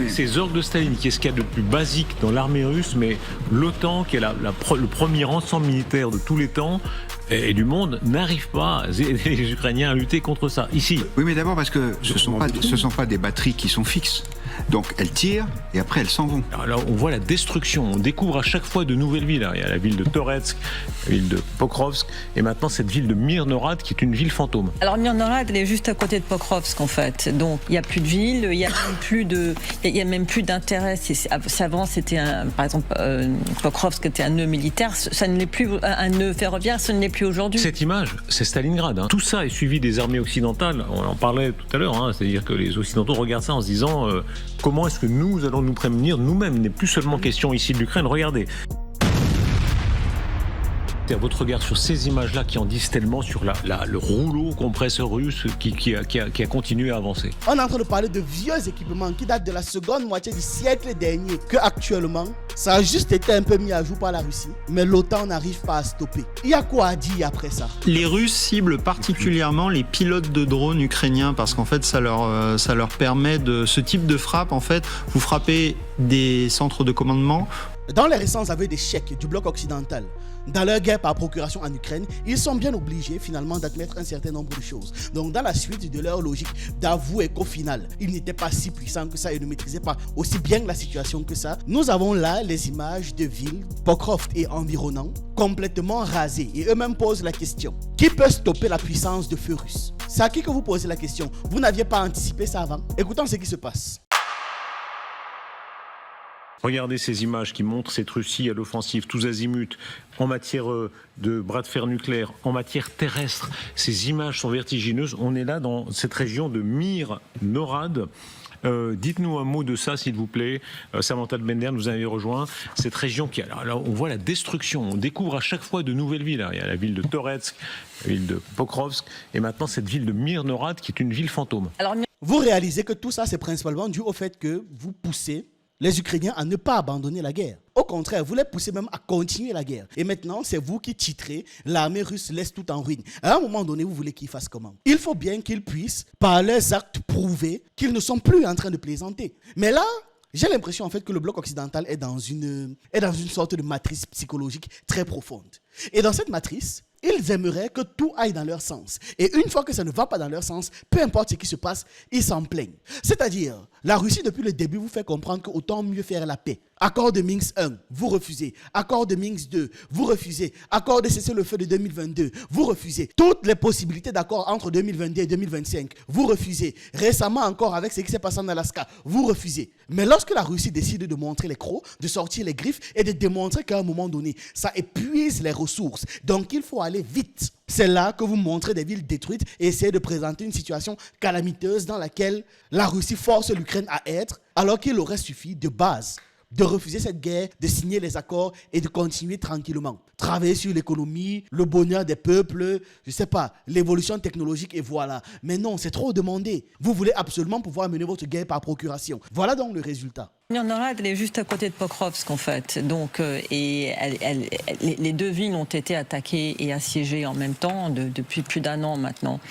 ces orgues de Staline, qui est ce qu'il y a de plus basique dans l'armée russe, mais l'OTAN, qui est le premier ensemble militaire de tous les temps et du monde, n'arrive pas, les Ukrainiens, à lutter contre ça. Ici. Oui, mais d'abord parce que ce sont pas des batteries qui sont fixes. Donc elles tirent et après elles s'en vont. Alors on voit la destruction, on découvre à chaque fois de nouvelles villes. Il y a la ville de Toretsk, la ville de Pokrovsk, et maintenant cette ville de Myrnorad qui est une ville fantôme. Alors Myrnorad, elle est juste à côté de Pokrovsk en fait. Donc il n'y a plus de ville, il n'y a même plus d'intérêt. Avant c'était par exemple Pokrovsk était un nœud militaire, ça ne l'est plus, un nœud ferroviaire, ce ne l'est plus aujourd'hui. Cette image, c'est Stalingrad. Tout ça est suivi des armées occidentales. On en parlait tout à l'heure. C'est-à-dire que les Occidentaux regardent ça en se disant comment est-ce que nous allons nous prémunir nous-mêmes. Il n'est plus seulement question ici de l'Ukraine. Regardez. Votre regard sur ces images-là qui en disent tellement sur le rouleau compresseur russe qui a continué à avancer. On est en train de parler de vieux équipements qui datent de la seconde moitié du siècle dernier, que actuellement, ça a juste été un peu mis à jour par la Russie, mais l'OTAN n'arrive pas à stopper. Il y a quoi à dire après ça? Les Russes ciblent particulièrement les pilotes de drones ukrainiens parce qu'en fait, ça leur permet de ce type de frappe. En fait, vous frappez des centres de commandement. Dans les récents aveux d'échec du bloc occidental, dans leur guerre par procuration en Ukraine, ils sont bien obligés finalement d'admettre un certain nombre de choses. Donc dans la suite de leur logique, d'avouer qu'au final, ils n'étaient pas si puissants que ça et ne maîtrisaient pas aussi bien la situation que ça, nous avons là les images de villes, Pokrovsk et environnants, complètement rasées. Et eux-mêmes posent la question, qui peut stopper la puissance de feu russe? C'est à qui que vous posez la question? Vous n'aviez pas anticipé ça avant? Écoutons ce qui se passe. Regardez ces images qui montrent cette Russie à l'offensive, tous azimuts, en matière de bras de fer nucléaire, en matière terrestre. Ces images sont vertigineuses. On est là dans cette région de Myrnorad. Dites-nous un mot de ça, s'il vous plaît. Samantha de Bender nous avait rejoint. Cette région qui, alors, on voit la destruction. On découvre à chaque fois de nouvelles villes. Il y a la ville de Toretsk, la ville de Pokrovsk, et maintenant cette ville de Myrnorad qui est une ville fantôme. Alors, vous réalisez que tout ça, c'est principalement dû au fait que vous poussez les Ukrainiens à ne pas abandonner la guerre. Au contraire, vous les poussez même à continuer la guerre. Et maintenant, c'est vous qui titrez « L'armée russe laisse tout en ruine ». À un moment donné, vous voulez qu'ils fassent comment? Il faut bien qu'ils puissent, par leurs actes, prouver qu'ils ne sont plus en train de plaisanter. Mais là, j'ai l'impression en fait que le bloc occidental est dans une sorte de matrice psychologique très profonde. Et dans cette matrice, ils aimeraient que tout aille dans leur sens. Et une fois que ça ne va pas dans leur sens, peu importe ce qui se passe, ils s'en plaignent. C'est-à-dire, la Russie, depuis le début, vous fait comprendre qu'autant mieux faire la paix. Accord de Minsk 1, vous refusez. Accord de Minsk 2, vous refusez. Accord de cessez-le-feu de 2022, vous refusez. Toutes les possibilités d'accord entre 2022 et 2025, vous refusez. Récemment encore, avec ce qui s'est passé en Alaska, vous refusez. Mais lorsque la Russie décide de montrer les crocs, de sortir les griffes et de démontrer qu'à un moment donné, ça épuise les ressources. Donc, il faut aller vite. C'est là que vous montrez des villes détruites et essayez de présenter une situation calamiteuse dans laquelle la Russie force l'Ukraine à être, alors qu'il aurait suffi de base de refuser cette guerre, de signer les accords et de continuer tranquillement. Travailler sur l'économie, le bonheur des peuples, je sais pas, l'évolution technologique et voilà. Mais non, c'est trop demandé. Vous voulez absolument pouvoir mener votre guerre par procuration. Voilà donc le résultat. Myrnorad, elle est juste à côté de Pokrovsk en fait. Donc, les deux villes ont été attaquées et assiégées en même temps depuis plus d'1 an maintenant.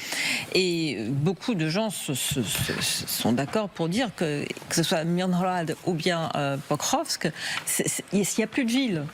Et beaucoup de gens sont d'accord pour dire que ce soit Myrnorad ou bien Pokrovsk, il n'y a plus de ville.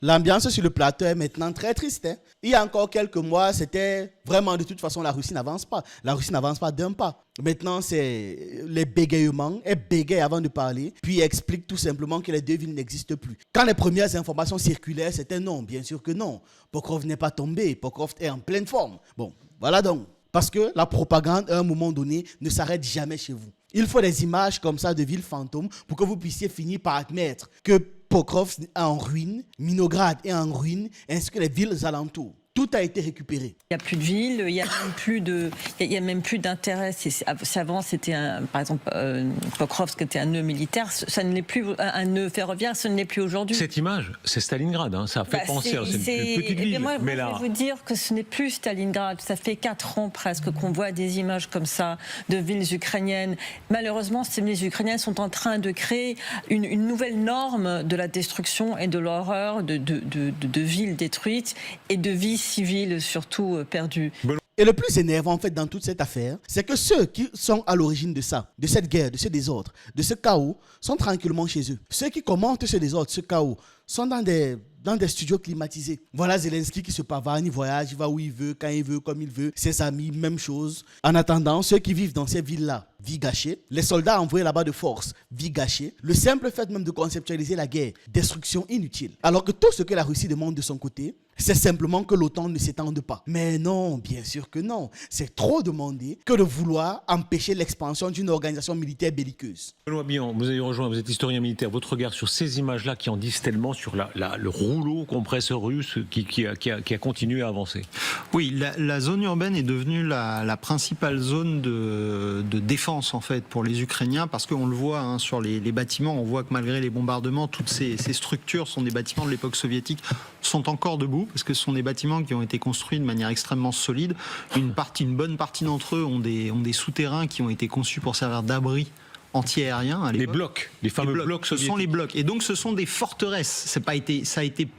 L'ambiance sur le plateau est maintenant très triste. Il y a encore quelques mois, c'était vraiment de toute façon, la Russie n'avance pas. La Russie n'avance pas d'un pas. Maintenant, c'est les bégayements. Elle bégaye avant de parler, puis explique tout simplement que les deux villes n'existent plus. Quand les premières informations circulaient, c'était non, bien sûr que non. Pokrovsk n'est pas tombé, Pokrovsk est en pleine forme. Bon, voilà donc. Parce que la propagande, à un moment donné, ne s'arrête jamais chez vous. Il faut des images comme ça de villes fantômes pour que vous puissiez finir par admettre que Pokrovsk est en ruine, Myrnorad est en ruine, ainsi que les villes alentours. Tout a été récupéré. Il n'y a plus de ville, il n'y a même plus d'intérêt. Avant, c'était par exemple, Pokrovsk était un nœud militaire, ça ne l'est plus, un nœud ferroviaire, ce ne l'est plus aujourd'hui. Cette image, c'est Stalingrad, ça fait penser à une petite ville. Moi, je vais vous dire que ce n'est plus Stalingrad. Ça fait 4 ans presque qu'on voit des images comme ça de villes ukrainiennes. Malheureusement, ces villes ukrainiennes sont en train de créer une nouvelle norme de la destruction et de l'horreur de villes détruites et de vies civiles surtout perdues. Et le plus énervant en fait dans toute cette affaire, c'est que ceux qui sont à l'origine de ça, de cette guerre, de ce désordre, de ce chaos, sont tranquillement chez eux. Ceux qui commentent ce désordre, ce chaos, sont dans des studios climatisés. Voilà Zelensky qui se pavane, il voyage, il va où il veut, quand il veut, comme il veut. Ses amis, même chose. En attendant, ceux qui vivent dans ces villes-là, vie gâchée. Les soldats envoyés là-bas de force, vie gâchée. Le simple fait même de conceptualiser la guerre, destruction inutile. Alors que tout ce que la Russie demande de son côté, c'est simplement que l'OTAN ne s'étende pas. Mais non, bien sûr que non. C'est trop demandé que de vouloir empêcher l'expansion d'une organisation militaire belliqueuse. Benoît Billon, vous avez rejoint, vous êtes historien militaire. Votre regard sur ces images-là qui en disent tellement sur le rouleau compresseur russe qui a continué à avancer. Oui, la zone urbaine est devenue la principale zone de défense en fait pour les Ukrainiens parce qu'on le voit hein, sur les bâtiments, on voit que malgré les bombardements, toutes ces structures sont des bâtiments de l'époque soviétique, sont encore debout parce que ce sont des bâtiments qui ont été construits de manière extrêmement solide. Une bonne partie d'entre eux ont des souterrains qui ont été conçus pour servir d'abri anti-aérien. Les blocs, les fameux blocs soviétiques. Ce sont les blocs. Et donc ce sont des forteresses. Ça a été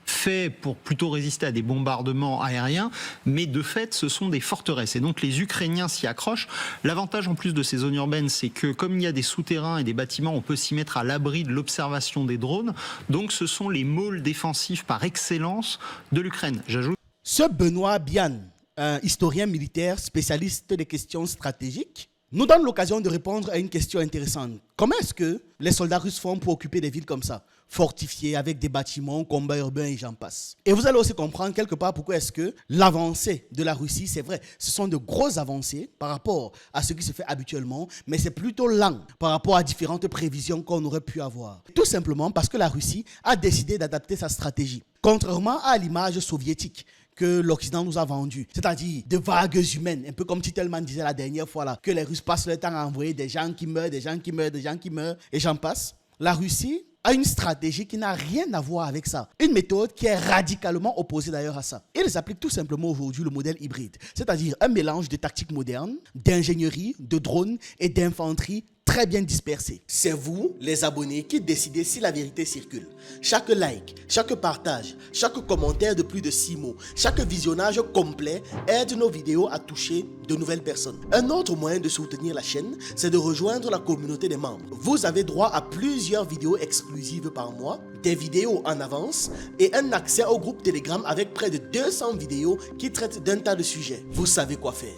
fait pour plutôt résister à des bombardements aériens, mais de fait, ce sont des forteresses. Et donc les Ukrainiens s'y accrochent. L'avantage en plus de ces zones urbaines, c'est que comme il y a des souterrains et des bâtiments, on peut s'y mettre à l'abri de l'observation des drones. Donc ce sont les môles défensifs par excellence de l'Ukraine. J'ajoute. Ce Benoît Bian, un historien militaire spécialiste des questions stratégiques, nous donne l'occasion de répondre à une question intéressante. Comment est-ce que les soldats russes font pour occuper des villes comme ça, fortifiées avec des bâtiments, combats urbains et j'en passe? Et vous allez aussi comprendre quelque part pourquoi est-ce que l'avancée de la Russie, c'est vrai, ce sont de grosses avancées par rapport à ce qui se fait habituellement, mais c'est plutôt lent par rapport à différentes prévisions qu'on aurait pu avoir. Tout simplement parce que la Russie a décidé d'adapter sa stratégie. Contrairement à l'image soviétique que l'Occident nous a vendu, c'est-à-dire de vagues humaines, un peu comme Titelman disait la dernière fois là, que les Russes passent le temps à envoyer des gens qui meurent, des gens qui meurent, des gens qui meurent, et j'en passe. La Russie a une stratégie qui n'a rien à voir avec ça. Une méthode qui est radicalement opposée d'ailleurs à ça. Ils appliquent tout simplement aujourd'hui le modèle hybride, c'est-à-dire un mélange de tactiques modernes, d'ingénierie, de drones et d'infanterie très bien dispersés. C'est vous, les abonnés, qui décidez si la vérité circule. Chaque like, chaque partage, chaque commentaire de plus de 6 mots, chaque visionnage complet aide nos vidéos à toucher de nouvelles personnes. Un autre moyen de soutenir la chaîne, c'est de rejoindre la communauté des membres. Vous avez droit à plusieurs vidéos exclusives par mois, des vidéos en avance et un accès au groupe Telegram avec près de 200 vidéos qui traitent d'un tas de sujets. Vous savez quoi faire.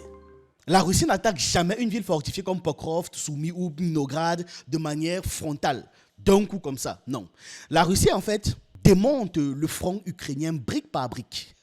La Russie n'attaque jamais une ville fortifiée comme Pokrovsk, Soumy ou Vinograd de manière frontale, d'un coup comme ça. Non. La Russie, en fait, démonte le front ukrainien brique par brique.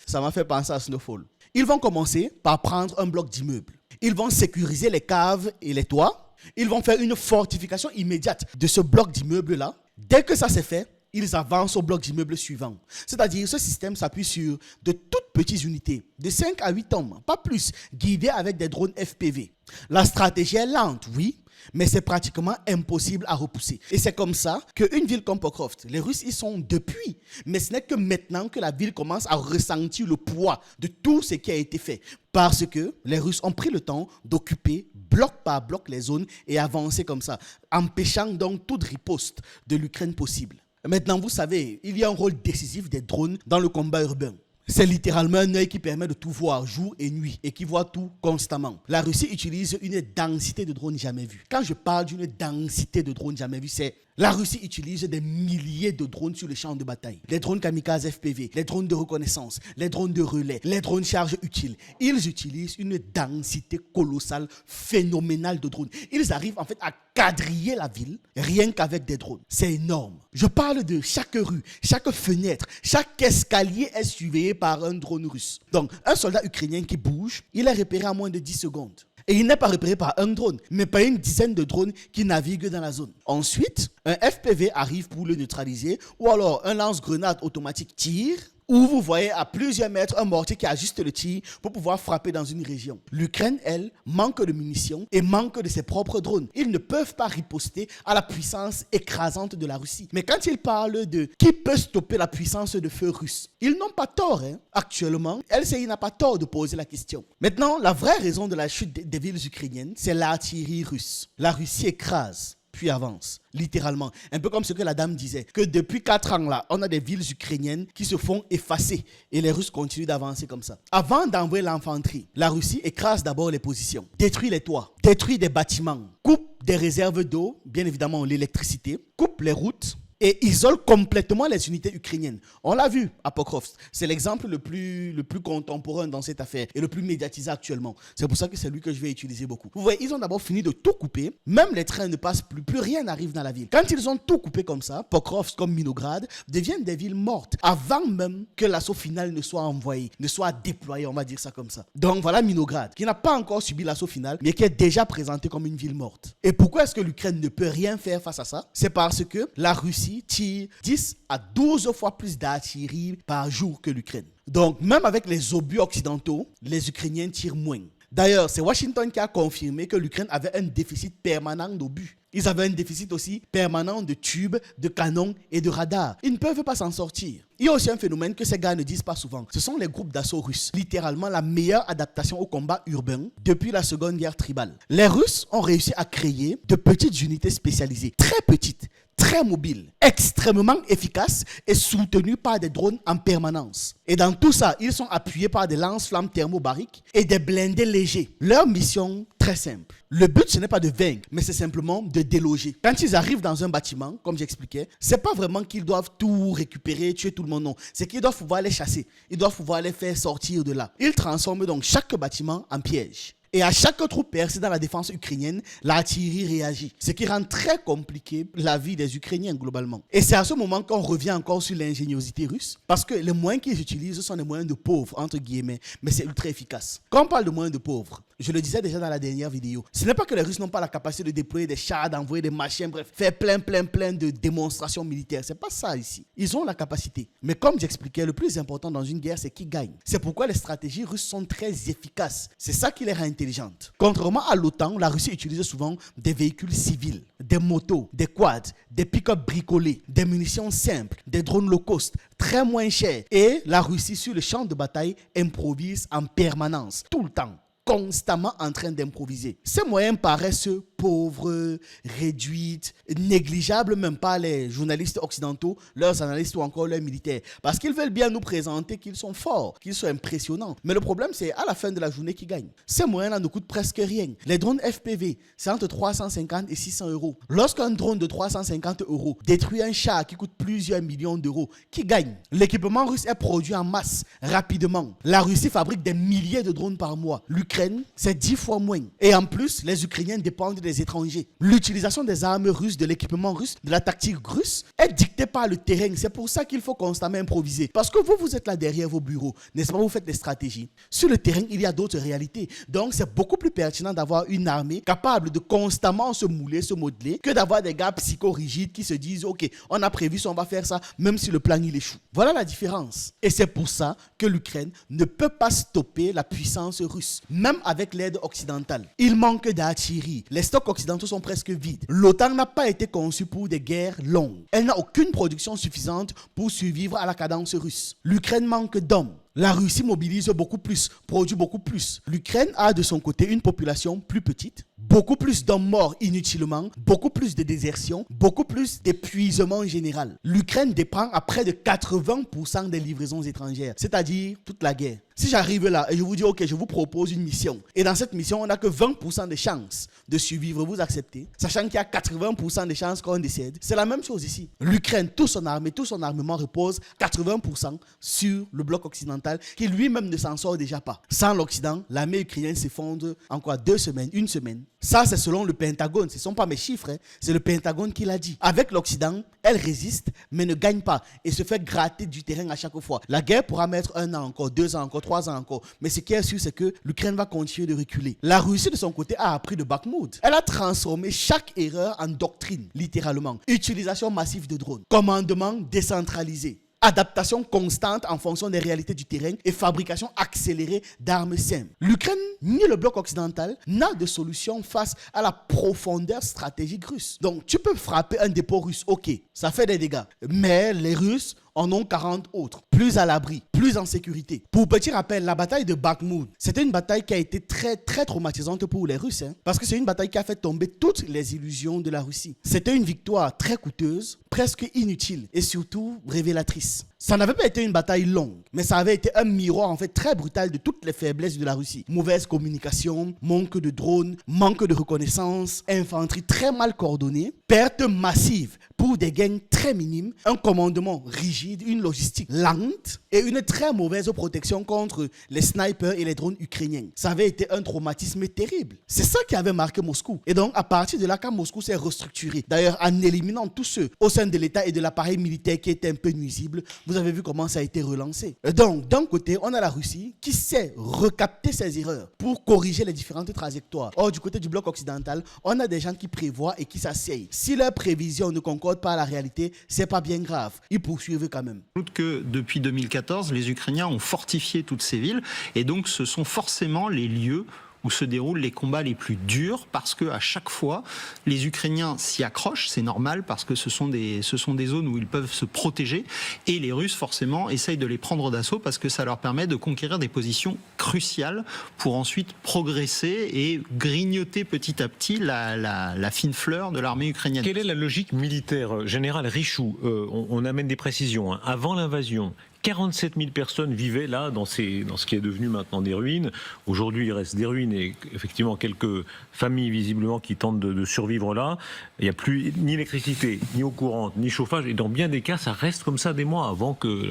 Ça m'a fait penser à Snowfall. Ils vont commencer par prendre un bloc d'immeubles. Ils vont sécuriser les caves et les toits. Ils vont faire une fortification immédiate de ce bloc d'immeubles-là. Dès que ça c'est fait, ils avancent au bloc d'immeuble suivant. C'est-à-dire, ce système s'appuie sur de toutes petites unités, de 5 à 8 hommes, pas plus, guidées avec des drones FPV. La stratégie est lente, oui, mais c'est pratiquement impossible à repousser. Et c'est comme ça qu'une ville comme Pokrovsk, les Russes y sont depuis, mais ce n'est que maintenant que la ville commence à ressentir le poids de tout ce qui a été fait. Parce que les Russes ont pris le temps d'occuper bloc par bloc les zones et avancer comme ça, empêchant donc toute riposte de l'Ukraine possible. Maintenant, vous savez, il y a un rôle décisif des drones dans le combat urbain. C'est littéralement un œil qui permet de tout voir jour et nuit et qui voit tout constamment. La Russie utilise une densité de drones jamais vue. Quand je parle d'une densité de drones jamais vue, c'est la Russie utilise des milliers de drones sur le champ de bataille. Les drones kamikazes FPV, les drones de reconnaissance, les drones de relais, les drones charge utiles. Ils utilisent une densité colossale, phénoménale de drones. Ils arrivent en fait à quadriller la ville rien qu'avec des drones. C'est énorme. Je parle de chaque rue, chaque fenêtre, chaque escalier est surveillé par un drone russe. Donc, un soldat ukrainien qui bouge, il est repéré en moins de 10 secondes. Et il n'est pas repéré par un drone, mais par une dizaine de drones qui naviguent dans la zone. Ensuite, un FPV arrive pour le neutraliser, ou alors un lance-grenade automatique tire, ou vous voyez à plusieurs mètres un mortier qui ajuste le tir pour pouvoir frapper dans une région. L'Ukraine, elle, manque de munitions et manque de ses propres drones. Ils ne peuvent pas riposter à la puissance écrasante de la Russie. Mais quand ils parlent de qui peut stopper la puissance de feu russe, ils n'ont pas tort. Actuellement, LCI n'a pas tort de poser la question. Maintenant, la vraie raison de la chute des villes ukrainiennes, c'est l'artillerie russe. La Russie écrase puis avance, littéralement. Un peu comme ce que la dame disait, que depuis 4 ans là, on a des villes ukrainiennes qui se font effacer et les Russes continuent d'avancer comme ça. Avant d'envoyer l'infanterie, la Russie écrase d'abord les positions, détruit les toits, détruit des bâtiments, coupe des réserves d'eau, bien évidemment l'électricité, coupe les routes, et isole complètement les unités ukrainiennes. On l'a vu à Pokrovsk. C'est l'exemple le plus contemporain dans cette affaire et le plus médiatisé actuellement. C'est pour ça que c'est lui que je vais utiliser beaucoup. Vous voyez, ils ont d'abord fini de tout couper. Même les trains ne passent plus rien n'arrive dans la ville. Quand ils ont tout coupé comme ça, Pokrovsk comme Minograd deviennent des villes mortes avant même que l'assaut final ne soit envoyé, ne soit déployé, on va dire ça comme ça. Donc voilà Minograd, qui n'a pas encore subi l'assaut final, mais qui est déjà présenté comme une ville morte. Et pourquoi est-ce que l'Ukraine ne peut rien faire face à ça? C'est parce que la Russie tire 10 à 12 fois plus d'artillerie par jour que l'Ukraine. Donc, même avec les obus occidentaux, les Ukrainiens tirent moins. D'ailleurs, c'est Washington qui a confirmé que l'Ukraine avait un déficit permanent d'obus. Ils avaient un déficit aussi permanent de tubes, de canons et de radars. Ils ne peuvent pas s'en sortir. Il y a aussi un phénomène que ces gars ne disent pas souvent. Ce sont les groupes d'assaut russes. Littéralement la meilleure adaptation au combat urbain depuis la Seconde Guerre tribale. Les Russes ont réussi à créer de petites unités spécialisées, très petites, très mobiles, extrêmement efficaces et soutenues par des drones en permanence. Et dans tout ça, ils sont appuyés par des lance-flammes thermobariques et des blindés légers. Leur mission, très simple. Le but, ce n'est pas de vaincre, mais c'est simplement de déloger. Quand ils arrivent dans un bâtiment, comme j'expliquais, c'est pas vraiment qu'ils doivent tout récupérer, tuer tout le monde, non. C'est qu'ils doivent pouvoir les chasser. Ils doivent pouvoir les faire sortir de là. Ils transforment donc chaque bâtiment en piège. Et à chaque trou percé dans la défense ukrainienne, l'artillerie réagit. Ce qui rend très compliqué la vie des Ukrainiens globalement. Et c'est à ce moment qu'on revient encore sur l'ingéniosité russe. Parce que les moyens qu'ils utilisent sont des moyens de pauvres, entre guillemets. Mais c'est ultra efficace. Quand on parle de moyens de pauvres, je le disais déjà dans la dernière vidéo, ce n'est pas que les Russes n'ont pas la capacité de déployer des chars, d'envoyer des machins, bref, faire plein de démonstrations militaires. C'est pas ça ici. Ils ont la capacité. Mais comme j'expliquais, le plus important dans une guerre, c'est qui gagne. C'est pourquoi les stratégies russes sont très efficaces. C'est ça qui les rend intelligentes. Contrairement à l'OTAN, la Russie utilise souvent des véhicules civils, des motos, des quads, des pick-up bricolés, des munitions simples, des drones low cost, très moins chers. Et la Russie, sur le champ de bataille, improvise en permanence, tout le temps, constamment en train d'improviser. Ces moyens paraissent pauvres, réduites, négligeables même par les journalistes occidentaux, leurs analystes ou encore leurs militaires. Parce qu'ils veulent bien nous présenter qu'ils sont forts, qu'ils sont impressionnants. Mais le problème, c'est à la fin de la journée qui gagne. Ces moyens-là ne coûtent presque rien. Les drones FPV, c'est entre 350 et 600 euros. Lorsqu'un drone de 350 euros détruit un char qui coûte plusieurs millions d'euros, qui gagne? L'équipement russe est produit en masse, rapidement. La Russie fabrique des milliers de drones par mois. L'Ukraine, c'est 10 fois moins. Et en plus, les Ukrainiens dépendent des étrangers. L'utilisation des armes russes, de l'équipement russe, de la tactique russe est dictée par le terrain. C'est pour ça qu'il faut constamment improviser. Parce que vous êtes là derrière vos bureaux, n'est-ce pas? Vous faites des stratégies. Sur le terrain, il y a d'autres réalités. Donc, c'est beaucoup plus pertinent d'avoir une armée capable de constamment se mouler, se modeler, que d'avoir des gars psychorigides qui se disent « Ok, on a prévu ça, on va faire ça, même si le plan il échoue. » Voilà la différence. Et c'est pour ça que l'Ukraine ne peut pas stopper la puissance russe, même avec l'aide occidentale. Il manque d'artillerie. Les stocks occidentaux sont presque vides. L'OTAN n'a pas été conçue pour des guerres longues. Elle n'a aucune production suffisante pour survivre à la cadence russe. L'Ukraine manque d'hommes. La Russie mobilise beaucoup plus, produit beaucoup plus. L'Ukraine a de son côté une population plus petite, beaucoup plus d'hommes morts inutilement, beaucoup plus de désertion, beaucoup plus d'épuisement général. L'Ukraine dépend à près de 80% des livraisons étrangères, c'est-à-dire toute la guerre. Si j'arrive là et je vous dis, ok, je vous propose une mission, et dans cette mission, on n'a que 20% de chances de survivre, vous acceptez, sachant qu'il y a 80% de chances qu'on décède, c'est la même chose ici. L'Ukraine, toute son armée, tout son armement repose 80% sur le bloc occidental, qui lui-même ne s'en sort déjà pas. Sans l'Occident, l'armée ukrainienne s'effondre en quoi? 2 semaines, 1 semaine. Ça, c'est selon le Pentagone. Ce ne sont pas mes chiffres, hein. C'est le Pentagone qui l'a dit. Avec l'Occident, elle résiste, mais ne gagne pas et se fait gratter du terrain à chaque fois. La guerre pourra mettre 1 an encore, 2 ans encore, 3 ans encore. Mais ce qui est sûr, c'est que l'Ukraine va continuer de reculer. La Russie, de son côté, a appris de Bakhmout. Elle a transformé chaque erreur en doctrine, littéralement. Utilisation massive de drones. Commandement décentralisé. Adaptation constante en fonction des réalités du terrain et fabrication accélérée d'armes simples. L'Ukraine ni le bloc occidental n'a de solution face à la profondeur stratégique russe. Donc tu peux frapper un dépôt russe, ok, ça fait des dégâts. Mais les Russes en ont 40 autres, plus à l'abri, plus en sécurité. Pour petit rappel, la bataille de Bakhmout, c'était une bataille qui a été très très traumatisante pour les Russes, parce que c'est une bataille qui a fait tomber toutes les illusions de la Russie. C'était une victoire très coûteuse, presque inutile et surtout révélatrice. Ça n'avait pas été une bataille longue, mais ça avait été un miroir en fait très brutal de toutes les faiblesses de la Russie. Mauvaise communication, manque de drones, manque de reconnaissance, infanterie très mal coordonnée, perte massive pour des gains très minimes, un commandement rigide, une logistique lente et une très mauvaise protection contre les snipers et les drones ukrainiens. Ça avait été un traumatisme terrible. C'est ça qui avait marqué Moscou. Et donc à partir de là, quand Moscou s'est restructuré, d'ailleurs en éliminant tous ceux au sein de l'État et de l'appareil militaire qui étaient un peu nuisibles, vous avez vu comment ça a été relancé. Donc, d'un côté, on a la Russie qui sait recapter ses erreurs pour corriger les différentes trajectoires. Or, du côté du bloc occidental, on a des gens qui prévoient et qui s'asseyent. Si leurs prévisions ne concordent pas à la réalité, c'est pas bien grave. Ils poursuivent quand même. Que depuis 2014, les Ukrainiens ont fortifié toutes ces villes et donc ce sont forcément les lieux où se déroulent les combats les plus durs parce que à chaque fois, les Ukrainiens s'y accrochent, c'est normal parce que ce sont des zones où ils peuvent se protéger et les Russes forcément essayent de les prendre d'assaut parce que ça leur permet de conquérir des positions cruciales pour ensuite progresser et grignoter petit à petit la fine fleur de l'armée ukrainienne. Quelle est la logique militaire? Général Richoux, on amène des précisions. Avant l'invasion, 47 000 personnes vivaient là, dans ce qui est devenu maintenant des ruines. Aujourd'hui, il reste des ruines et effectivement quelques familles visiblement qui tentent de survivre là. Il n'y a plus ni électricité, ni eau courante, ni chauffage. Et dans bien des cas, ça reste comme ça des mois avant que...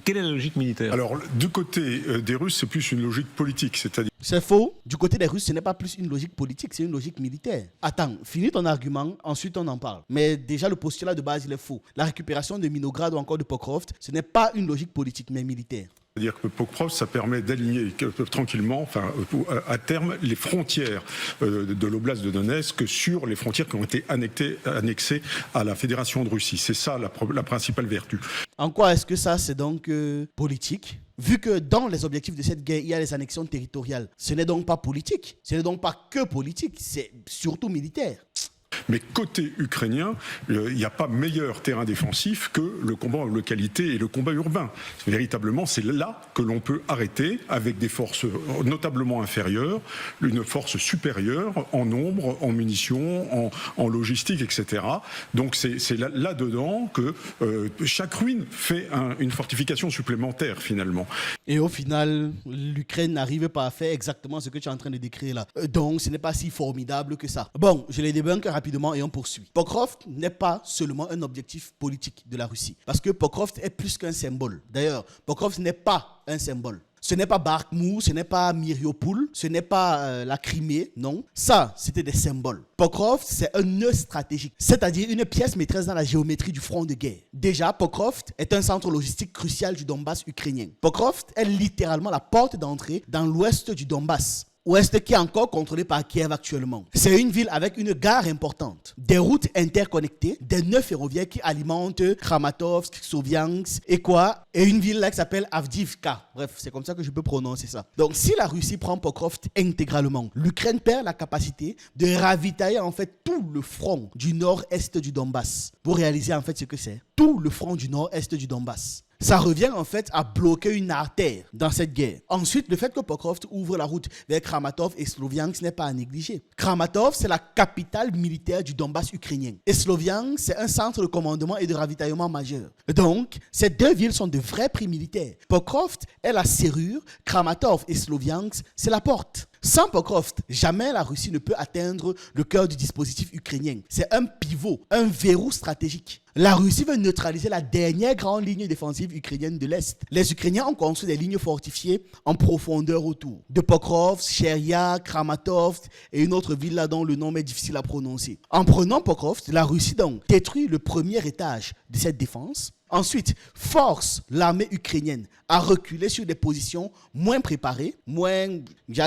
Quelle est la logique militaire? Alors, du côté des Russes, c'est plus une logique politique, c'est-à-dire... C'est faux. Du côté des Russes, ce n'est pas plus une logique politique, c'est une logique militaire. Attends, finis ton argument, ensuite on en parle. Mais déjà, le postulat de base, il est faux. La récupération de Minograd ou encore de Pokrovsk, ce n'est pas une logique politique, mais militaire. C'est-à-dire que Pokrovsk, ça permet d'aligner tranquillement, à terme, les frontières de l'oblast de Donetsk sur les frontières qui ont été annexées à la Fédération de Russie. C'est ça la principale vertu. En quoi est-ce que ça, c'est donc politique ? Vu que dans les objectifs de cette guerre, il y a les annexions territoriales, ce n'est donc pas politique. Ce n'est donc pas que politique, c'est surtout militaire. Mais côté ukrainien, il n'y a pas meilleur terrain défensif que le combat en localité et le combat urbain. Véritablement, c'est là que l'on peut arrêter avec des forces notablement inférieures, une force supérieure en nombre, en munitions, en logistique, etc. Donc c'est là-dedans que chaque ruine fait une fortification supplémentaire finalement. Et au final, l'Ukraine n'arrive pas à faire exactement ce que tu es en train de décrire là. Donc ce n'est pas si formidable que ça. Bon, je les débunk rapidement et on poursuit. Pokrovsk n'est pas seulement un objectif politique de la Russie, parce que Pokrovsk est plus qu'un symbole. D'ailleurs, Pokrovsk n'est pas un symbole. Ce n'est pas Bakhmout, ce n'est pas Myriopol, ce n'est pas la Crimée, non. Ça, c'était des symboles. Pokrovsk, c'est un nœud stratégique, c'est-à-dire une pièce maîtresse dans la géométrie du front de guerre. Déjà, Pokrovsk est un centre logistique crucial du Donbass ukrainien. Pokrovsk est littéralement la porte d'entrée dans l'ouest du Donbass. Ouest qui est encore contrôlé par Kiev actuellement. C'est une ville avec une gare importante, des routes interconnectées, des nœuds ferroviaires qui alimentent Kramatorsk, Sloviansk et une ville là qui s'appelle Avdiivka. Bref, c'est comme ça que je peux prononcer ça. Donc si la Russie prend Pokrovsk intégralement, l'Ukraine perd la capacité de ravitailler en fait tout le front du nord-est du Donbass. Vous réalisez en fait ce que c'est? Tout le front du nord-est du Donbass. Ça revient en fait à bloquer une artère dans cette guerre. Ensuite, le fait que Pokrovsk ouvre la route vers Kramatorsk et Sloviansk n'est pas à négliger. Kramatorsk, c'est la capitale militaire du Donbass ukrainien. Et Sloviansk, c'est un centre de commandement et de ravitaillement majeur. Donc, ces deux villes sont de vrais prix militaires. Pokrovsk est la serrure, Kramatorsk et Sloviansk, c'est la porte. Sans Pokrovsk, jamais la Russie ne peut atteindre le cœur du dispositif ukrainien. C'est un pivot, un verrou stratégique. La Russie veut neutraliser la dernière grande ligne défensive ukrainienne de l'Est. Les Ukrainiens ont construit des lignes fortifiées en profondeur autour. De Pokrovsk, Cheria, Kramatorsk et une autre ville là dont le nom est difficile à prononcer. En prenant Pokrovsk, la Russie donc détruit le premier étage de cette défense. Ensuite, force l'armée ukrainienne à reculer sur des positions moins préparées,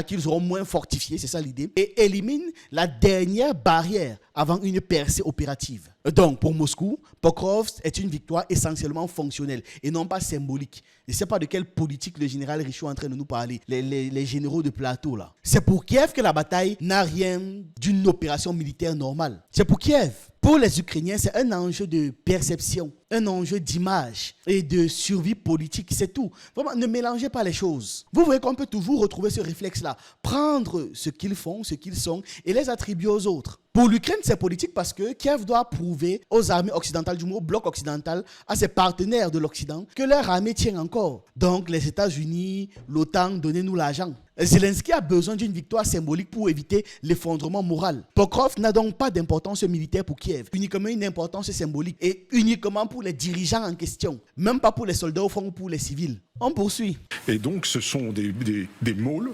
qu'ils auront moins fortifiées, c'est ça l'idée, et élimine la dernière barrière avant une percée opérative. Donc, pour Moscou, Pokrovsk est une victoire essentiellement fonctionnelle et non pas symbolique. Je ne sais pas de quelle politique le général Richoux est en train de nous parler, les généraux de plateau là. C'est pour Kiev que la bataille n'a rien d'une opération militaire normale. C'est pour Kiev. Pour les Ukrainiens, c'est un enjeu de perception, un enjeu d'image et de survie politique, c'est tout. Vraiment, ne mélangez pas les choses. Vous voyez qu'on peut toujours retrouver ce réflexe-là, prendre ce qu'ils font, ce qu'ils sont et les attribuer aux autres. Pour l'Ukraine, c'est politique parce que Kiev doit prouver aux armées occidentales, du moins au bloc occidental, à ses partenaires de l'Occident, que leur armée tient encore. Donc les États-Unis, l'OTAN, donnez-nous l'argent. Zelensky a besoin d'une victoire symbolique pour éviter l'effondrement moral. Pokrov n'a donc pas d'importance militaire pour Kiev, uniquement une importance symbolique et uniquement pour les dirigeants en question, même pas pour les soldats au front ou pour les civils. On poursuit. Et donc, ce sont des môles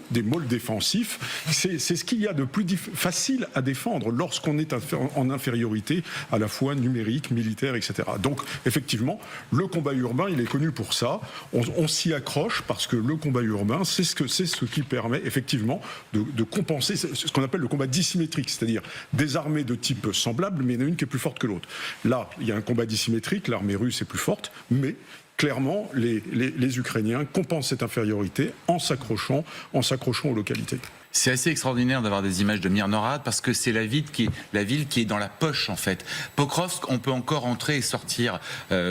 défensifs. C'est ce qu'il y a de plus facile à défendre lorsqu'on est en infériorité à la fois numérique, militaire, etc. Donc, effectivement, le combat urbain, il est connu pour ça. On s'y accroche parce que le combat urbain, c'est ce qui permet effectivement de compenser ce qu'on appelle le combat dissymétrique, c'est-à-dire des armées de type semblable, mais il y en a une qui est plus forte que l'autre. Là, il y a un combat dissymétrique, l'armée russe est plus forte, mais clairement, les Ukrainiens compensent cette infériorité en s'accrochant aux localités. C'est assez extraordinaire d'avoir des images de Myrnorad parce que c'est la ville qui est dans la poche en fait. Pokrovsk, on peut encore entrer et sortir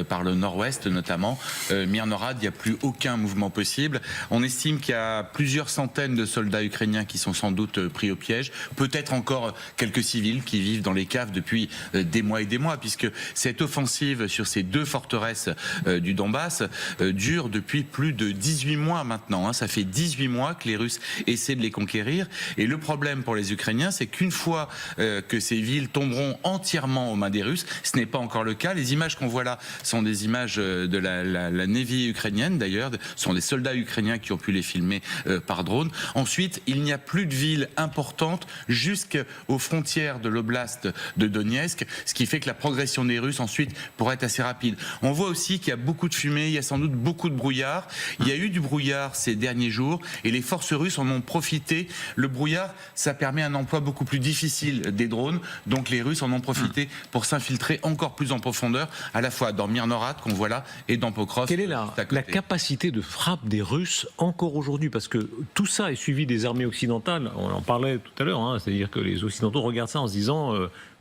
par le nord-ouest notamment. Myrnorad, il n'y a plus aucun mouvement possible. On estime qu'il y a plusieurs centaines de soldats ukrainiens qui sont sans doute pris au piège. Peut-être encore quelques civils qui vivent dans les caves depuis des mois et des mois, puisque cette offensive sur ces deux forteresses du Donbass dure depuis plus de 18 mois maintenant. Ça fait 18 mois que les Russes essaient de les conquérir. Et le problème pour les Ukrainiens, c'est qu'une fois que ces villes tomberont entièrement aux mains des Russes, ce n'est pas encore le cas. Les images qu'on voit là sont des images de la Navy ukrainienne d'ailleurs, ce sont des soldats ukrainiens qui ont pu les filmer par drone. Ensuite, il n'y a plus de villes importantes jusqu'aux frontières de l'oblast de Donetsk, ce qui fait que la progression des Russes ensuite pourrait être assez rapide. On voit aussi qu'il y a beaucoup de fumée, il y a sans doute beaucoup de brouillard. Il y a eu du brouillard ces derniers jours et les forces russes en ont profité. Le brouillard, ça permet un emploi beaucoup plus difficile des drones, donc les Russes en ont profité pour s'infiltrer encore plus en profondeur, à la fois dans Myrnorad, qu'on voit là, et dans Pokrovsk. Quelle est la capacité de frappe des Russes encore aujourd'hui? Parce que tout ça est suivi des armées occidentales, on en parlait tout à l'heure, c'est-à-dire que les Occidentaux regardent ça en se disant...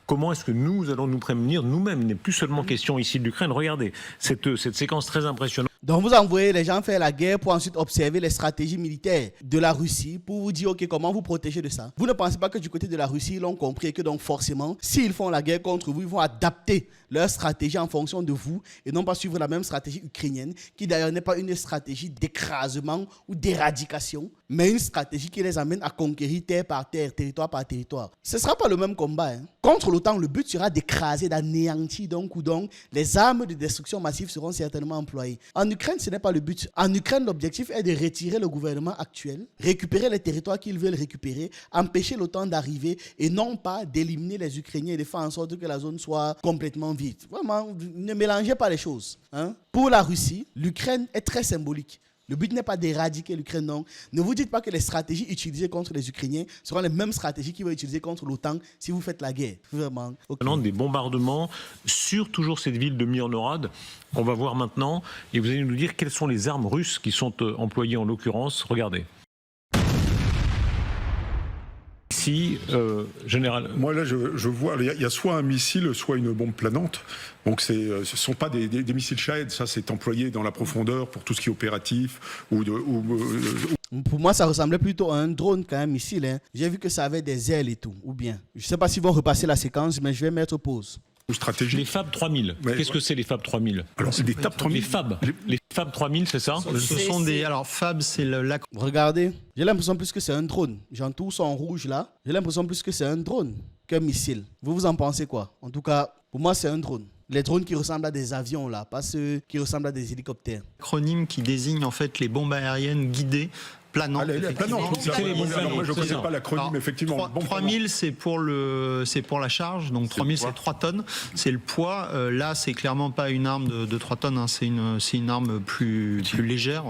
comment est-ce que nous allons nous prémunir nous-mêmes? Il n'est plus seulement question ici de l'Ukraine. Regardez, cette séquence très impressionnante. Donc vous envoyez les gens faire la guerre pour ensuite observer les stratégies militaires de la Russie pour vous dire ok, comment vous protéger de ça. Vous ne pensez pas que du côté de la Russie ils l'ont compris et que donc forcément s'ils font la guerre contre vous, ils vont adapter leur stratégie en fonction de vous et non pas suivre la même stratégie ukrainienne qui d'ailleurs n'est pas une stratégie d'écrasement ou d'éradication mais une stratégie qui les amène à conquérir terre par terre, territoire par territoire. Ce ne sera pas le même combat. Contre l'OTAN, le but sera d'écraser, d'anéantir donc ou donc les armes de destruction massive seront certainement employées. En Ukraine, ce n'est pas le but. En Ukraine, l'objectif est de retirer le gouvernement actuel, récupérer les territoires qu'ils veulent récupérer, empêcher l'OTAN d'arriver et non pas d'éliminer les Ukrainiens et de faire en sorte que la zone soit complètement vide. Vraiment, ne mélangez pas les choses. Pour la Russie, l'Ukraine est très symbolique. Le but n'est pas d'éradiquer l'Ukraine, non. Ne vous dites pas que les stratégies utilisées contre les Ukrainiens seront les mêmes stratégies qui vont être utilisées contre l'OTAN si vous faites la guerre. Vraiment. Okay. Des bombardements sur toujours cette ville de Myrnorad. On va voir maintenant et vous allez nous dire quelles sont les armes russes qui sont employées en l'occurrence. Regardez. Ici, général. Moi là, je vois, il y a soit un missile, soit une bombe planante. Donc ce ne sont pas des missiles Shahed, ça c'est employé dans la profondeur pour tout ce qui est opératif Pour moi, ça ressemblait plutôt à un drone qu'à un missile. J'ai vu que ça avait des ailes et tout, ou bien. Je ne sais pas s'ils vont repasser la séquence, mais je vais mettre pause. Stratégique. Les FAB 3000. Qu'est-ce que c'est les FAB 3000? Alors c'est des TAP 3000. Les FAB 3000, c'est ça? Ce sont des. Alors FAB, c'est la. Regardez, j'ai l'impression plus que c'est un drone. J'entoure son rouge là. J'ai l'impression plus que c'est un drone qu'un missile. Vous en pensez quoi? En tout cas, pour moi, c'est un drone. Les drones qui ressemblent à des avions là, pas ceux qui ressemblent à des hélicoptères. Acronyme qui désigne en fait les bombes aériennes guidées. Planante. Moi, je ne connais pas l'acronyme, effectivement. 3000, c'est pour la charge, donc 3000, c'est 3 tonnes. C'est le poids. Là, c'est clairement pas une arme de 3 tonnes, c'est une arme plus légère.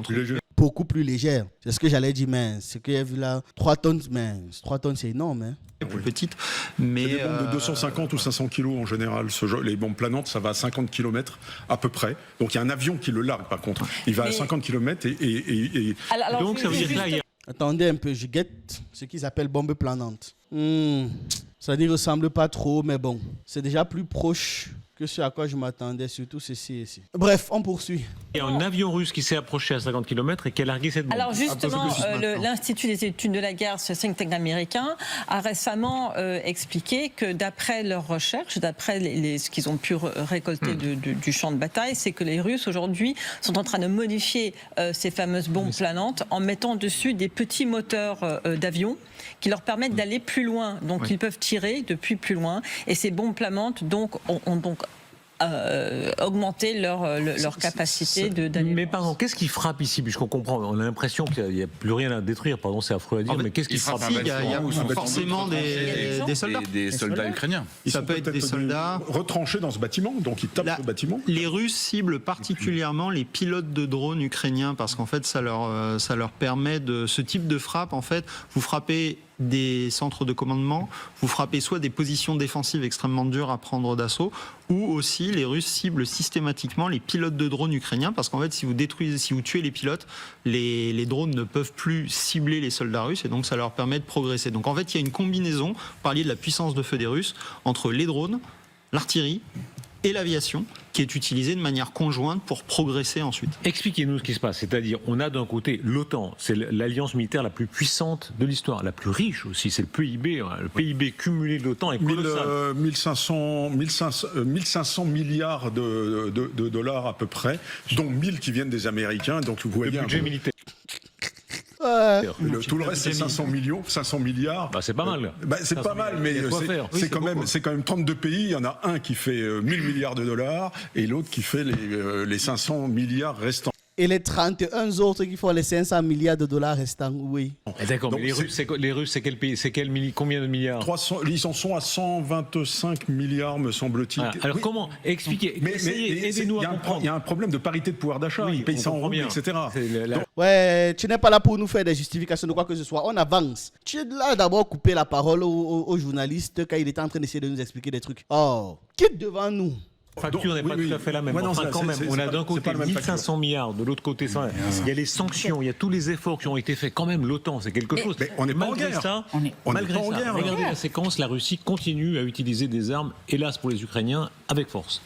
Beaucoup plus légère. C'est ce que j'allais dire, mais ce que j'ai vu là, 3 tonnes, mais 3 tonnes, c'est énorme. Plus petite. Mais c'est des bombes de 250 ou 500 kilos en général. Les bombes planantes, ça va à 50 km à peu près. Donc il y a un avion qui le largue par contre. Il va à 50 km et... Alors, donc ça veut dire que là, il y a... Attendez un peu, je guette ce qu'ils appellent bombes planantes. Ça ne ressemble pas trop, mais bon. C'est déjà plus proche que ce à quoi je m'attendais, surtout ceci ici. Bref, on poursuit. Il y a un avion russe qui s'est approché à 50 km et qui a largué cette bombe. Alors justement, l'Institut des études de la guerre, ce think tank américain, a récemment expliqué que d'après leurs recherches, d'après ce qu'ils ont pu récolter du champ de bataille, c'est que les Russes aujourd'hui sont en train de modifier ces fameuses bombes planantes en mettant dessus des petits moteurs d'avion qui leur permettent d'aller plus loin. Donc ils peuvent tirer depuis plus loin. Et ces bombes planantes donc, ont donc augmenter leur capacité d'aller. Mais pardon, qu'est-ce qui frappe ici? Puisqu'on comprend, on a l'impression qu'il n'y a plus rien à détruire. Pardon, c'est affreux à dire, mais qu'est-ce qui frappe? Il y a forcément des soldats. Des soldats ukrainiens. Ça peut être des soldats retranchés dans ce bâtiment, donc ils tapent le bâtiment. Les Russes ciblent particulièrement les pilotes de drones ukrainiens parce qu'en fait, ça leur permet de ce type de frappe. En fait, vous frappez des centres de commandement, vous frappez soit des positions défensives extrêmement dures à prendre d'assaut, ou aussi les Russes ciblent systématiquement les pilotes de drones ukrainiens, parce qu'en fait, si vous tuez les pilotes, les drones ne peuvent plus cibler les soldats russes, et donc ça leur permet de progresser. Donc en fait, il y a une combinaison, vous parliez de la puissance de feu des Russes, entre les drones, l'artillerie et l'aviation, qui est utilisée de manière conjointe pour progresser ensuite. Expliquez-nous ce qui se passe. C'est-à-dire, on a d'un côté l'OTAN, c'est l'alliance militaire la plus puissante de l'histoire, la plus riche aussi, c'est le PIB cumulé de l'OTAN est colossal. 1500 milliards de dollars à peu près, dont 1000 qui viennent des Américains, donc vous voyez le budget militaire. Tout le reste, c'est 500 milliards. Bah, c'est pas mal. Bah, c'est pas mal, mais c'est quand même 32 pays. Il y en a un qui fait 1000 milliards de dollars et l'autre qui fait les 500 milliards restants. Et les 31 autres qui font les 500 milliards de dollars restants, oui. D'accord, mais les Russes, c'est quel pays? Combien de milliards? 300, ils en sont à 125 milliards, me semble-t-il. Voilà. Alors comment? Expliquez, aidez-nous à comprendre. Il y a un problème de parité de pouvoir d'achat, ils payent ça en roubles, etc. Ouais, tu n'es pas là pour nous faire des justifications de quoi que ce soit, on avance. Tu es là d'abord couper la parole au journaliste quand il était en train d'essayer de nous expliquer des trucs. Oh, quitte devant nous. La facture n'est pas tout à fait la même. Enfin, quand même, on a d'un côté 1500 milliards, de l'autre côté ça. Il y a les sanctions, il y a tous les efforts qui ont été faits. Quand même, l'OTAN, c'est quelque chose. Mais on n'est pas en guerre. Malgré ça, regardez la séquence, la Russie continue à utiliser des armes, hélas pour les Ukrainiens, avec force.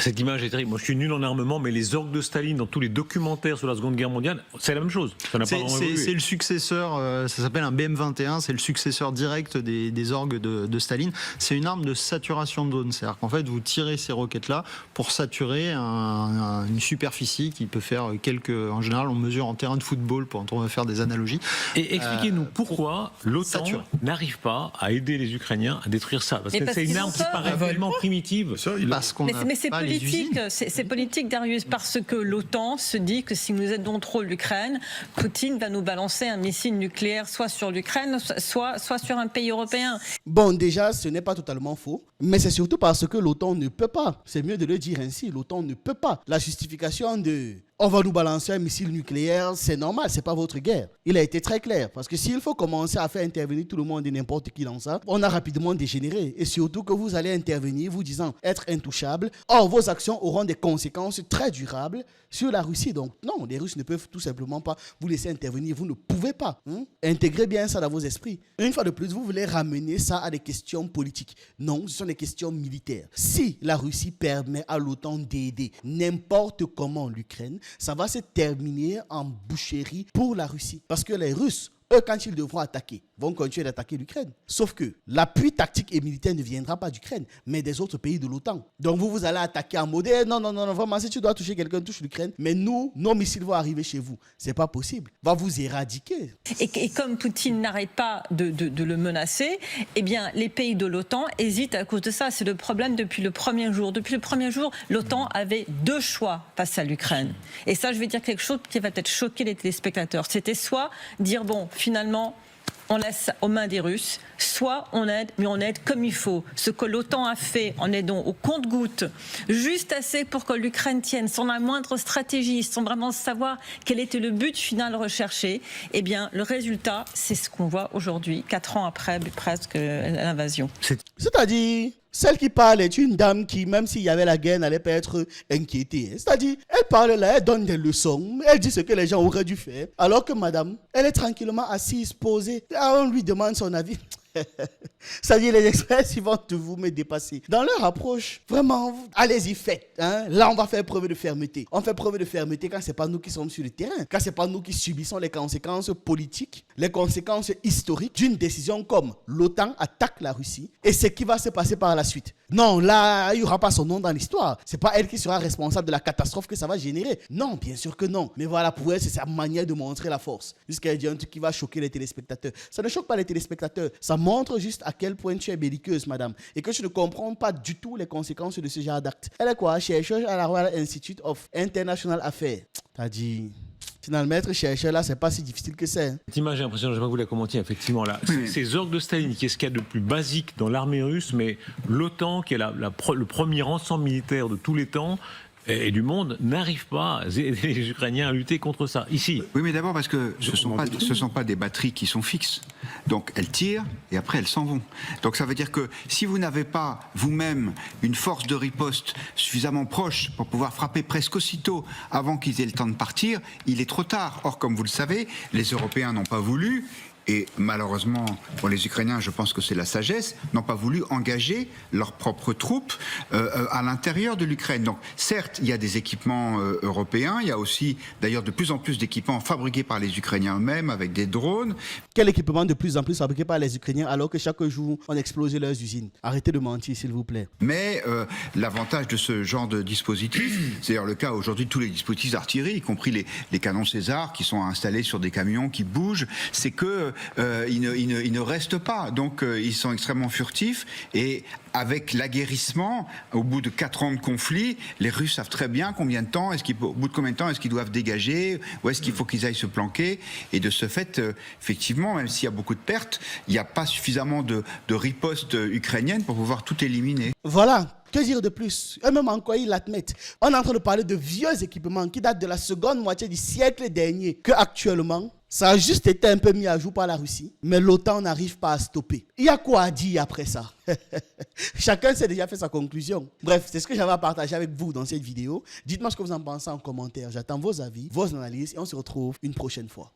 Cette image est terrible. Moi, je suis nul en armement, mais les orgues de Staline dans tous les documentaires sur la Seconde Guerre mondiale, c'est la même chose. Ça n'a pas vraiment évolué. C'est le successeur, ça s'appelle un BM-21, c'est le successeur direct des orgues de Staline. C'est une arme de saturation de zone. C'est-à-dire qu'en fait, vous tirez ces roquettes-là pour saturer une superficie qui peut faire en général, on mesure en terrain de football pour on va faire des analogies. Et expliquez-nous pourquoi l'OTAN n'arrive pas à aider les Ukrainiens à détruire ça. Parce que c'est une arme qui paraît tellement primitive. Parce qu'on mais c'est politique, c'est politique, Darius, parce que l'OTAN se dit que si nous aidons trop l'Ukraine, Poutine va nous balancer un missile nucléaire soit sur l'Ukraine, soit sur un pays européen. Bon, déjà, ce n'est pas totalement faux, mais c'est surtout parce que l'OTAN ne peut pas. C'est mieux de le dire ainsi, l'OTAN ne peut pas. La justification de on va nous balancer un missile nucléaire, c'est normal, c'est pas votre guerre. Il a été très clair, parce que s'il faut commencer à faire intervenir tout le monde et n'importe qui dans ça, on a rapidement dégénéré. Et surtout que vous allez intervenir vous disant être intouchable. Or, vos actions auront des conséquences très durables sur la Russie. Donc non, les Russes ne peuvent tout simplement pas vous laisser intervenir. Vous ne pouvez pas. Intégrez bien ça dans vos esprits. Une fois de plus, vous voulez ramener ça à des questions politiques. Non, ce sont des questions militaires. Si la Russie permet à l'OTAN d'aider n'importe comment l'Ukraine, ça va se terminer en boucherie pour la Russie. Parce que les Russes, eux, quand ils devront attaquer, vont continuer d'attaquer l'Ukraine. Sauf que l'appui tactique et militaire ne viendra pas d'Ukraine, mais des autres pays de l'OTAN. Donc vous allez attaquer en mode non, vraiment, si tu dois toucher quelqu'un, touche l'Ukraine. Mais nous, nos missiles vont arriver chez vous. C'est pas possible. Va vous éradiquer. Et comme Poutine n'arrête pas de le menacer, eh bien, les pays de l'OTAN hésitent à cause de ça. C'est le problème depuis le premier jour. Depuis le premier jour, l'OTAN avait deux choix face à l'Ukraine. Et ça, je vais dire quelque chose qui va peut-être choquer les téléspectateurs. C'était soit dire, bon, finalement, on laisse aux mains des Russes, soit on aide, mais on aide comme il faut. Ce que l'OTAN a fait en aidant au compte-gouttes, juste assez pour que l'Ukraine tienne, sans la moindre stratégie, sans vraiment savoir quel était le but final recherché, eh bien, le résultat, c'est ce qu'on voit aujourd'hui, 4 ans après presque l'invasion. C'est-à-dire, celle qui parle est une dame qui, même s'il y avait la guerre, n'allait pas être inquiétée. C'est-à-dire, elle parle là, elle donne des leçons, elle dit ce que les gens auraient dû faire, alors que madame, elle est tranquillement assise, posée, on lui demande son avis. C'est-à-dire, les experts vont vous me dépasser. Dans leur approche, vraiment, allez-y, faites. Hein? Là, on va faire preuve de fermeté. On fait preuve de fermeté quand c'est pas nous qui sommes sur le terrain, quand c'est pas nous qui subissons les conséquences politiques, les conséquences historiques d'une décision comme l'OTAN attaque la Russie et ce qui va se passer par la suite. Non, là, il n'y aura pas son nom dans l'histoire. C'est pas elle qui sera responsable de la catastrophe que ça va générer. Non, bien sûr que non. Mais voilà, pour elle, c'est sa manière de montrer la force. Jusqu'à dire un truc qui va choquer les téléspectateurs. Ça ne choque pas les téléspectateurs. Ça montre juste à quel point tu es belliqueuse, madame. Et que tu ne comprends pas du tout les conséquences de ce genre d'acte. Elle est quoi? Chercheuse à la Royal Institute of International Affairs. T'as dit... Finalement, être chercheur là, c'est pas si difficile que ça. Hein. Cette image est impressionnante, je ne vais pas vous la commenter, effectivement. Là. Ces orgues de Staline, qui est ce qu'il y a de plus basique dans l'armée russe, mais l'OTAN, qui est le premier ensemble militaire de tous les temps, et du monde, n'arrive pas à aider les Ukrainiens à lutter contre ça. Ici. Oui, mais d'abord parce que ce sont pas des batteries qui sont fixes. Donc elles tirent et après elles s'en vont. Donc ça veut dire que si vous n'avez pas vous-même une force de riposte suffisamment proche pour pouvoir frapper presque aussitôt avant qu'ils aient le temps de partir, il est trop tard. Or, comme vous le savez, les Européens n'ont pas voulu. Et malheureusement, pour les Ukrainiens, je pense que c'est la sagesse, n'ont pas voulu engager leurs propres troupes à l'intérieur de l'Ukraine. Donc certes, il y a des équipements européens, il y a aussi d'ailleurs de plus en plus d'équipements fabriqués par les Ukrainiens eux-mêmes avec des drones. Quel équipement de plus en plus fabriqué par les Ukrainiens alors que chaque jour, on explose leurs usines? Arrêtez de mentir, s'il vous plaît. Mais l'avantage de ce genre de dispositif, c'est d'ailleurs le cas aujourd'hui de tous les dispositifs d'artillerie, y compris les canons César qui sont installés sur des camions qui bougent, c'est que ils ne restent pas. Donc ils sont extrêmement furtifs et avec l'aguerrissement, au bout de 4 ans de conflit, les Russes savent très bien au bout de combien de temps est-ce qu'ils doivent dégager, où est-ce qu'il faut qu'ils aillent se planquer. Et de ce fait, effectivement, même s'il y a beaucoup de pertes, il n'y a pas suffisamment de riposte ukrainienne pour pouvoir tout éliminer. Voilà. Que dire de plus? Eux-mêmes encore, ils l'admettent. On est en train de parler de vieux équipements qui datent de la seconde moitié du siècle dernier, que actuellement, ça a juste été un peu mis à jour par la Russie, mais l'OTAN n'arrive pas à stopper. Il y a quoi à dire après ça? Chacun s'est déjà fait sa conclusion. Bref, c'est ce que j'avais à partager avec vous dans cette vidéo. Dites-moi ce que vous en pensez en commentaire. J'attends vos avis, vos analyses et on se retrouve une prochaine fois.